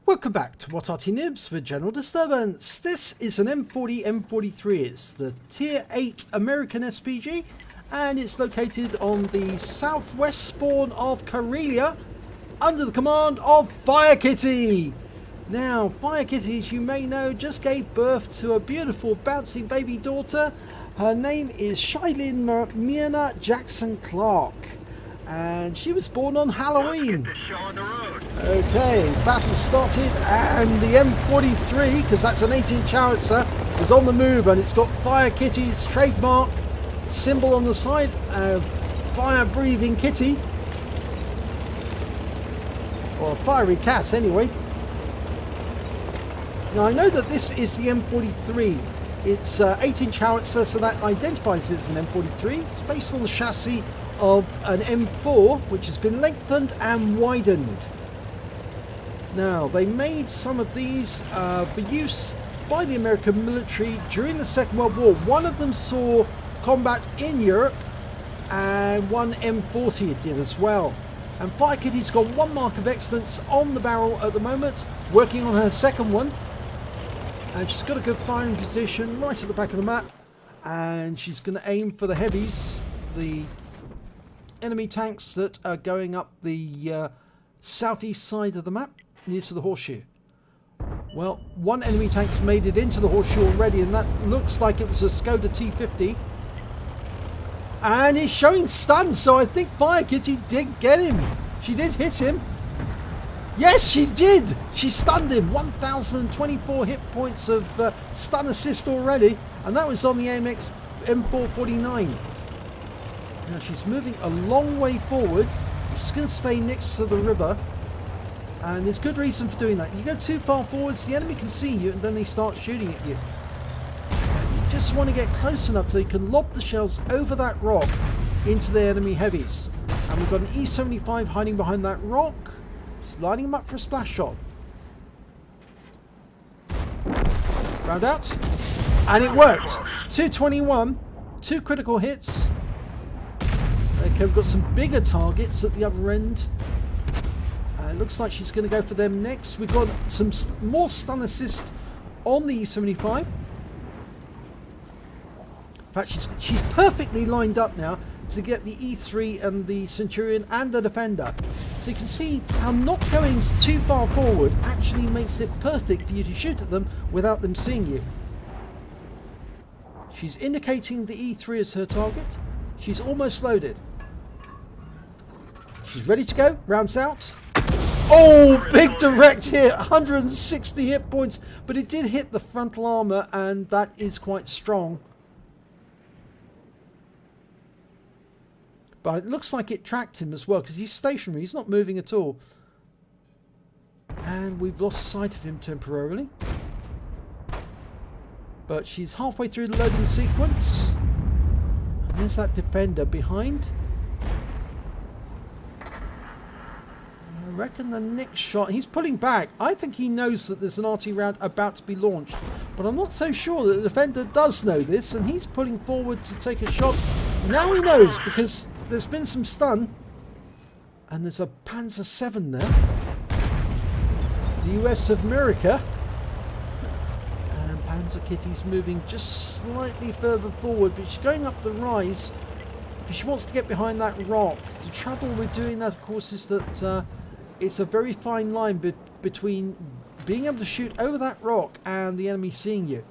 Welcome back to What Arty Noobs for General Disturbance. This is an M40 M43. It's the Tier 8 American SPG and it's located on the southwest spawn of Karelia under the command of firekitty. Now, firekitty, as you may know, just gave birth to a beautiful bouncing baby daughter. Her name is Shailene Myrna Jackson Clark. And she was born on Halloween. Okay, battle started and the M43, because that's an 18-inch howitzer, is on the move and it's got firekitty's trademark symbol on the side, fire-breathing kitty. Or a fiery cat anyway. Now I know that this is the M43. It's 18-inch howitzer, so that identifies it as an M43. It's based on the chassis of an M4, which has been lengthened and widened. Now, they made some of these for use by the American military during the Second World War. One of them saw combat in Europe, and one M40 it did as well. And firekitty's got one mark of excellence on the barrel at the moment, working on her second one. And she's got a good firing position right at the back of the map. And she's going to aim for the heavies, the enemy tanks that are going up the southeast side of the map near to the horseshoe. Well, one enemy tank's made it into the horseshoe already, and that looks like it was a Skoda T50, and he's showing stun, so I think firekitty did get him. She did hit him. Yes, she did. She stunned him. 1024 hit points of stun assist already, and that was on the AMX M449. Now she's moving a long way forward. She's going to stay next to the river, and there's good reason for doing that. You go too far forwards, the enemy can see you and then they start shooting at you. You just want to get close enough so you can lob the shells over that rock into the enemy heavies. And we've got an E75 hiding behind that rock. She's lining them up for a splash shot. Round out, and it worked. 221, 2 critical hits. Okay, we've got some bigger targets at the other end. It looks like she's going to go for them next. We've got some more stun assist on the E75. In fact, she's perfectly lined up now to get the E3 and the Centurion and the Defender. So you can see how not going too far forward actually makes it perfect for you to shoot at them without them seeing you. She's indicating the E3 as her target. She's almost loaded. She's ready to go. Rounds out. Oh, big direct hit. 160 hit points. But it did hit the frontal armour, and that is quite strong. But it looks like it tracked him as well, because he's stationary. He's not moving at all. And we've lost sight of him temporarily. But she's halfway through the loading sequence. And there's that Defender behind. I reckon the next shot, he's pulling back. I think he knows that there's an Arty round about to be launched, but I'm not so sure that the Defender does know this, and he's pulling forward to take a shot. Now he knows, because there's been some stun, and there's a Panzer 7 there, the US of America, and Panzer Kitty's moving just slightly further forward, but she's going up the rise because she wants to get behind that rock. The trouble with doing that, of course, is that it's a very fine line between being able to shoot over that rock and the enemy seeing you.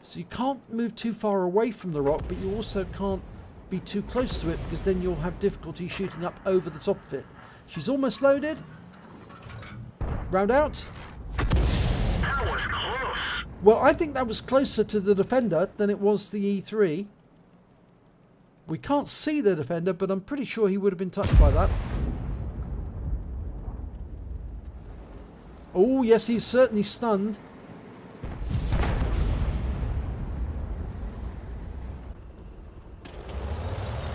So you can't move too far away from the rock, but you also can't be too close to it, because then you'll have difficulty shooting up over the top of it. She's almost loaded. Round out. That was close. Well, I think that was closer to the Defender than it was the E3. We can't see the Defender, but I'm pretty sure he would have been touched by that. Oh, yes, he's certainly stunned.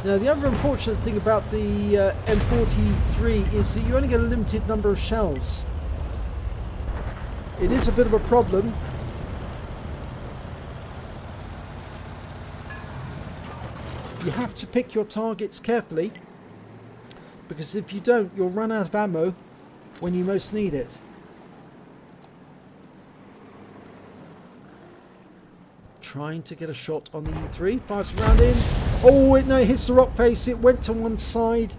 Now, the other unfortunate thing about the M43 is that you only get a limited number of shells. It is a bit of a problem. You have to pick your targets carefully, because if you don't, you'll run out of ammo when you most need it. trying to get a shot on the E3. Fires around in. Oh, no, it hits the rock face. It went to one side.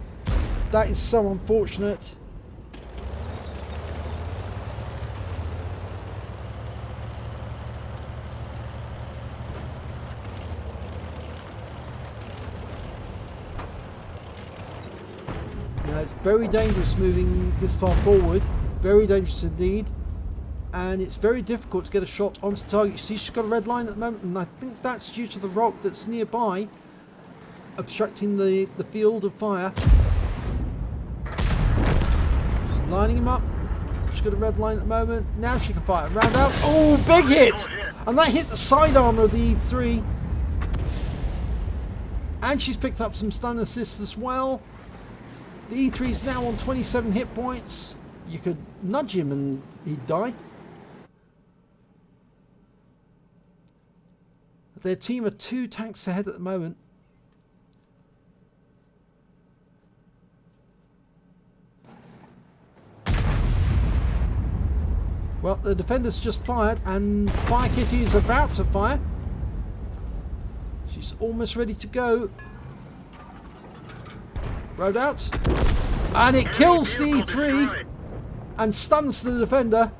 That is so unfortunate. Now, it's very dangerous moving this far forward. Very dangerous indeed. And it's very difficult to get a shot onto target. You see, she's got a red line at the moment, and I think that's due to the rock that's nearby, obstructing the field of fire. She's lining him up. She's got a red line at the moment. Now she can fire. Round out. Oh, big hit! And that hit the side armor of the E3. And she's picked up some stun assists as well. The E3 is now on 27 hit points. You could nudge him and he'd die. Their team are 2 tanks ahead at the moment. Well, the defender's just fired and firekitty is about to fire. She's almost ready to go. Rode out. And it kills the E3 and stuns the defender.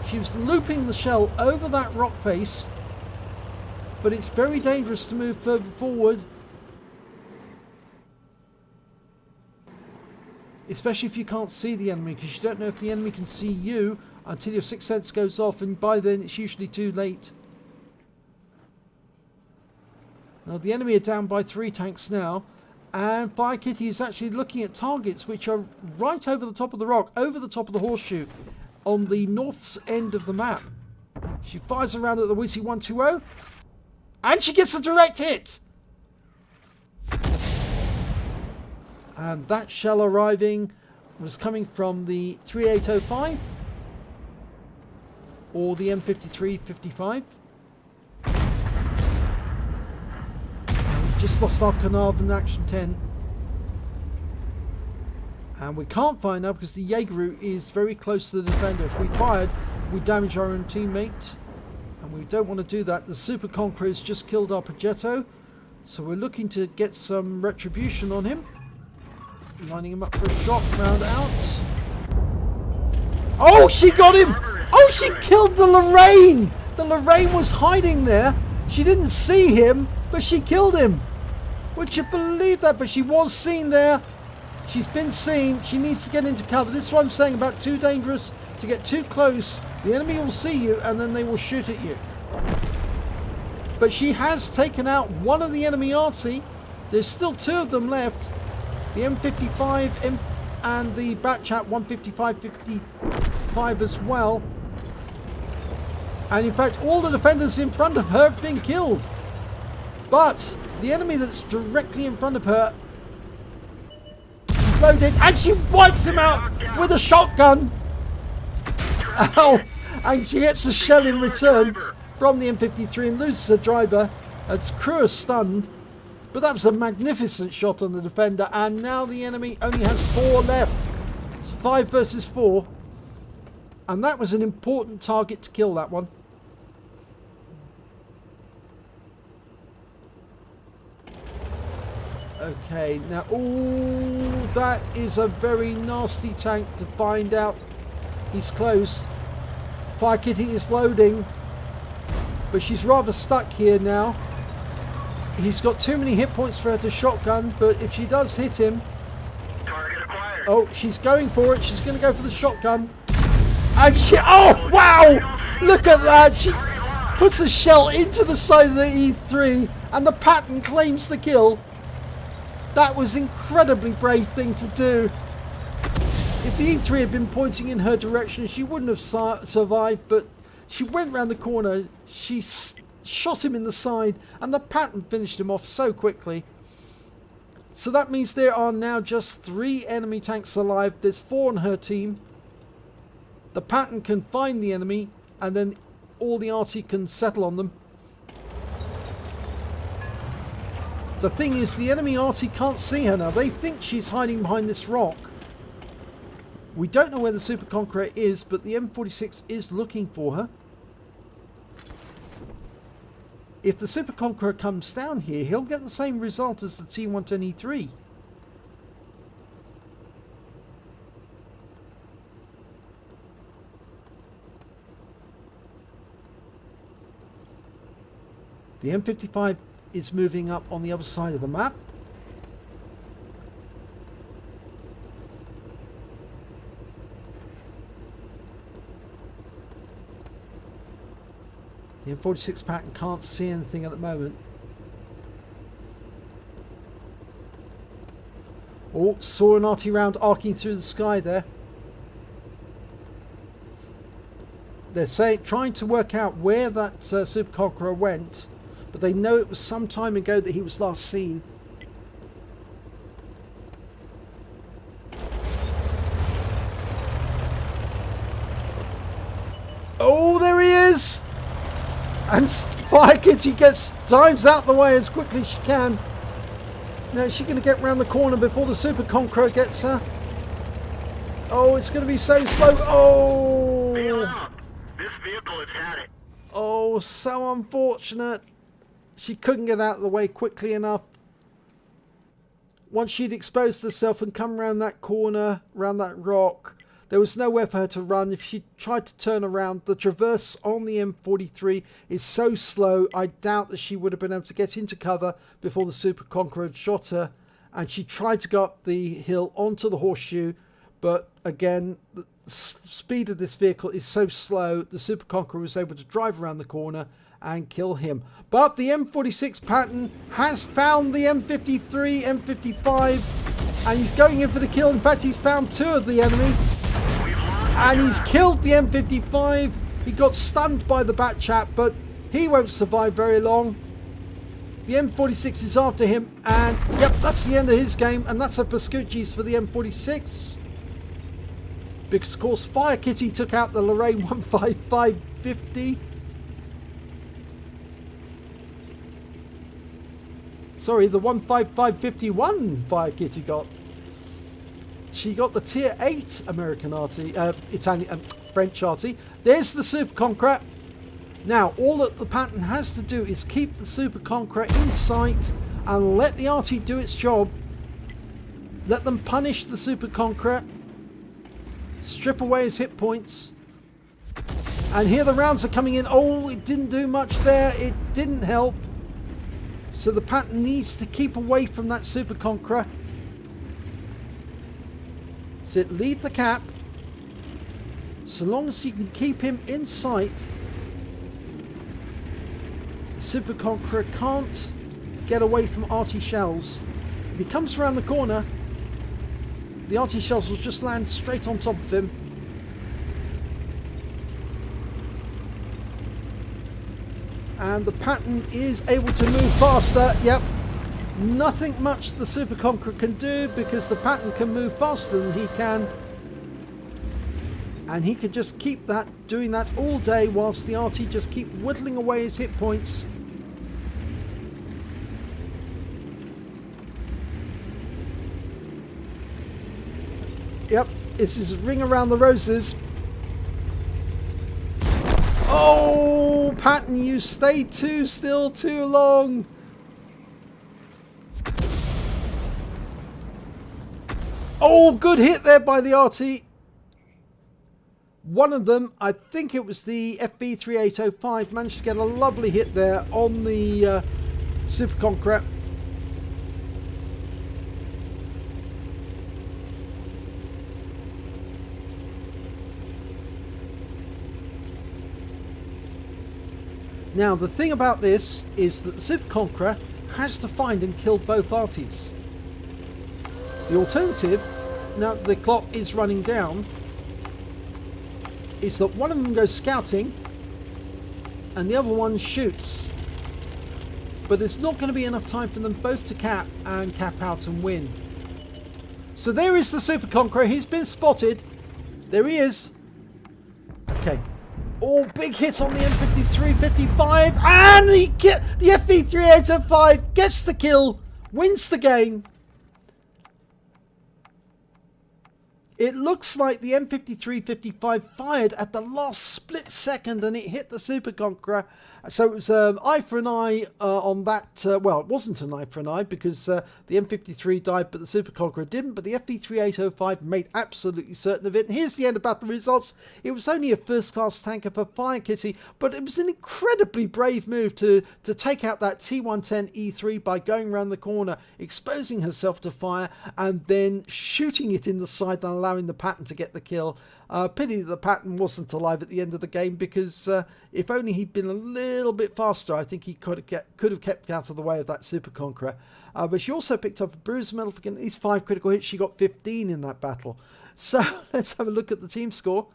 She was looping the shell over that rock face, but it's very dangerous to move further forward, especially if you can't see the enemy, because you don't know if the enemy can see you until your sixth sense goes off, and by then it's usually too late. Now the enemy are down by 3 tanks now, and firekitty is actually looking at targets which are right over the top of the rock, over the top of the horseshoe, on the north end of the map. She fires around at the WC 120 and she gets a direct hit. And that shell arriving was coming from the 3805 or the M43 55. Just lost our Carnarvon Action 10. And we can't fire now because the Jaeger is very close to the defender. If we fired, we damage our own teammate. And we don't want to do that. The Super Conqueror has just killed our Progetto. So we're looking to get some retribution on him. Lining him up for a shot, round out. Oh, she got him! Oh, she killed the Lorraine! The Lorraine was hiding there. She didn't see him, but she killed him. Would you believe that? But she was seen there. She's been seen. She needs to get into cover. This is what I'm saying about too dangerous to get too close. The enemy will see you and then they will shoot at you. But she has taken out one of the enemy Arty. There's still 2 of them left. The M55 and the Batchat 155-55 as well. And in fact, all the defenders in front of her have been killed. But the enemy that's directly in front of her, loaded, and she wipes him out with a shotgun. Ow! And she gets a shell in return from the M53 and loses her driver. As crew is stunned. But that was a magnificent shot on the defender, and now the enemy only has 4 left. It's 5 versus 4. And that was an important target to kill, that one. Okay, now, ooh, that is a very nasty tank to find out. He's close. Firekitty is loading, but she's rather stuck here now. He's got too many hit points for her to shotgun, but if she does hit him... Target acquired. Oh, she's going for it. She's going to go for the shotgun. And she... Oh, wow! Look at that! She puts a shell into the side of the E3, and the pattern claims the kill. That was an incredibly brave thing to do. If the E3 had been pointing in her direction, she wouldn't have survived, but she went round the corner, she shot him in the side, and the pattern finished him off so quickly. So that means there are now just 3 enemy tanks alive. There's 4 on her team. The pattern can find the enemy, and then all the Arty can settle on them. The thing is, the enemy Arty can't see her now. They think she's hiding behind this rock. We don't know where the Super Conqueror is, but the M46 is looking for her. if the Super Conqueror comes down here, he'll get the same result as the T110E3. The M55 is moving up on the other side of the map. The M46 pattern can't see anything at the moment. Oh, saw an Arty round arcing through the sky there. They're trying to work out where that Super Conqueror went, but they know it was some time ago that he was last seen. Oh, there he is! And firekitty dives out the way as quickly as she can. Now, is she going to get round the corner before the Super Conqueror gets her? Oh, it's going to be so slow. Oh! This vehicle has had it. Oh, so unfortunate. She couldn't get out of the way quickly enough. Once she'd exposed herself and come round that corner, round that rock, there was nowhere for her to run. If she tried to turn around, the traverse on the M43 is so slow, I doubt that she would have been able to get into cover before the Super Conqueror had shot her. And she tried to go up the hill onto the horseshoe, but again, the speed of this vehicle is so slow, the Super Conqueror was able to drive around the corner and kill him. But the M46 pattern has found the M53, M55, and he's going in for the kill. In fact, he's found two of the enemy. And he's killed the M55. He got stunned by the bat chap, but he won't survive very long. The M46 is after him, and yep, that's the end of his game, and that's a Pascucci's for the M46. Because, of course, firekitty took out the Lorraine 15550. Sorry, the 15551 firekitty got. She got the tier 8 American Arty, French Arty. There's the Super Conqueror. Now, all that the pattern has to do is keep the Super Conqueror in sight and let the Arty do its job. Let them punish the Super Conqueror. Strip away his hit points. And here the rounds are coming in. Oh, it didn't do much there. It didn't help. So the pattern needs to keep away from that Super Conqueror. So leave the cap. So long as you can keep him in sight, the Super Conqueror can't get away from Arty shells. If he comes around the corner, the Arty shells will just land straight on top of him. And the pattern is able to move faster. Yep. Nothing much the Super Conqueror can do because the pattern can move faster than he can. And he can just keep doing that all day whilst the Arty just keep whittling away his hit points. Yep, this is Ring Around the Roses. Oh, pattern, you stayed still too long. Oh, good hit there by the Arty. One of them, I think it was the FB3805, managed to get a lovely hit there on the Super Conqueror. Now, the thing about this is that the Super Conqueror has to find and kill both Artys. The alternative, now the clock is running down, is that one of them goes scouting and the other one shoots. But there's not going to be enough time for them both to cap out and win. So there is the Super Conqueror. He's been spotted. There he is. Okay. Oh, big hit on the M53, 55, and the FB3805 gets the kill, wins the game. It looks like the M53-55 fired at the last split second and it hit the Super Conqueror. So it was eye for an eye on that. Well, it wasn't an eye for an eye because the M53 died, but the Super Conqueror didn't. But the FV3805 made absolutely certain of it. And here's the end of battle results. It was only a first-class tanker for firekitty, but it was an incredibly brave move to take out that T110E3 by going around the corner, exposing herself to fire, and then shooting it in the side and allowing the Patton to get the kill. Pity that the Patton wasn't alive at the end of the game, because if only he'd been a little bit faster, I think he could have kept out of the way of that Super Conqueror. But she also picked up a bruiser medal for getting at least 5 critical hits. She got 15 in that battle. So let's have a look at the team score.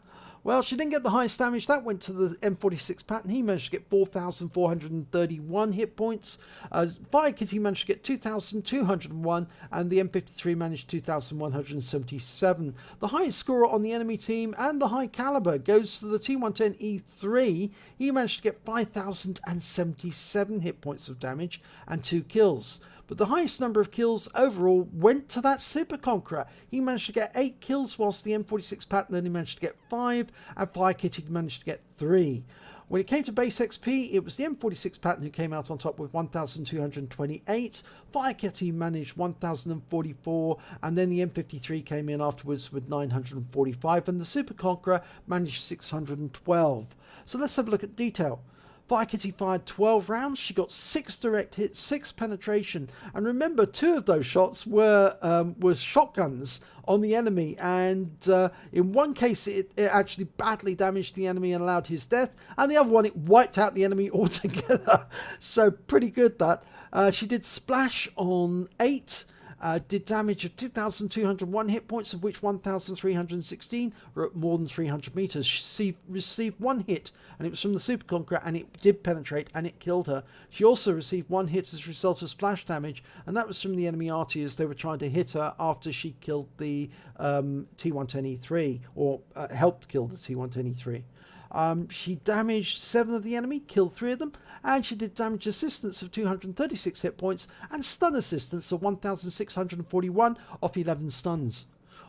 Well, she didn't get the highest damage. That went to the M46 Patton. He managed to get 4,431 hit points. firekitty managed to get 2,201, and the M53 managed 2,177. The highest scorer on the enemy team and the high caliber goes to the T110E3. He managed to get 5,077 hit points of damage and 2 kills. But the highest number of kills overall went to that Super Conqueror. He managed to get 8 kills, whilst the M46 Patton only managed to get 5, and firekitty managed to get 3. When it came to base XP, it was the M46 Patton who came out on top with 1,228. firekitty managed 1,044, and then the M53 came in afterwards with 945, and the Super Conqueror managed 612. So let's have a look at detail. firekitty fired 12 rounds. She got 6 direct hits, 6 penetration, and remember, 2 of those shots were shotguns on the enemy, and in one case it actually badly damaged the enemy and allowed his death, and the other one it wiped out the enemy altogether. So pretty good that. She did splash on 8. Did damage of 2,201 hit points, of which 1,316 were at more than 300 meters. She received 1 hit, and it was from the Super Conqueror, and it did penetrate, and it killed her. She also received 1 hit as a result of splash damage, and that was from the enemy Arty as they were trying to hit her after she killed the T110E3, or helped kill the T110E3. She damaged 7 of the enemy, killed 3 of them, and she did damage assistance of 236 hit points and stun assistance of 1,641 off 11 stuns.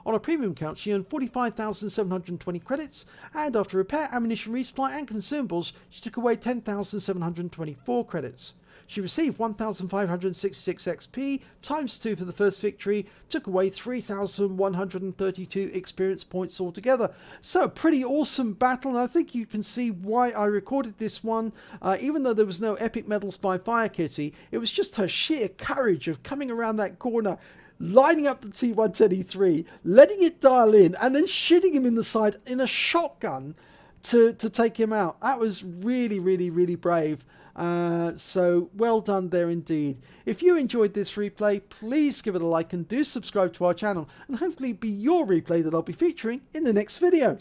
On a premium count, she earned 45,720 credits, and after repair, ammunition resupply and consumables, she took away 10,724 credits. She received 1,566 XP, times 2 for the first victory, took away 3,132 experience points altogether. So a pretty awesome battle, and I think you can see why I recorded this one. Even though there was no epic medals by firekitty, it was just her sheer courage of coming around that corner, lining up the T110E3, letting it dial in, and then shooting him in the side in a shotgun to take him out. That was really, really, really brave. So well done there indeed. If you enjoyed this replay, please give it a like and do subscribe to our channel, and hopefully it be your replay that I'll be featuring in the next video.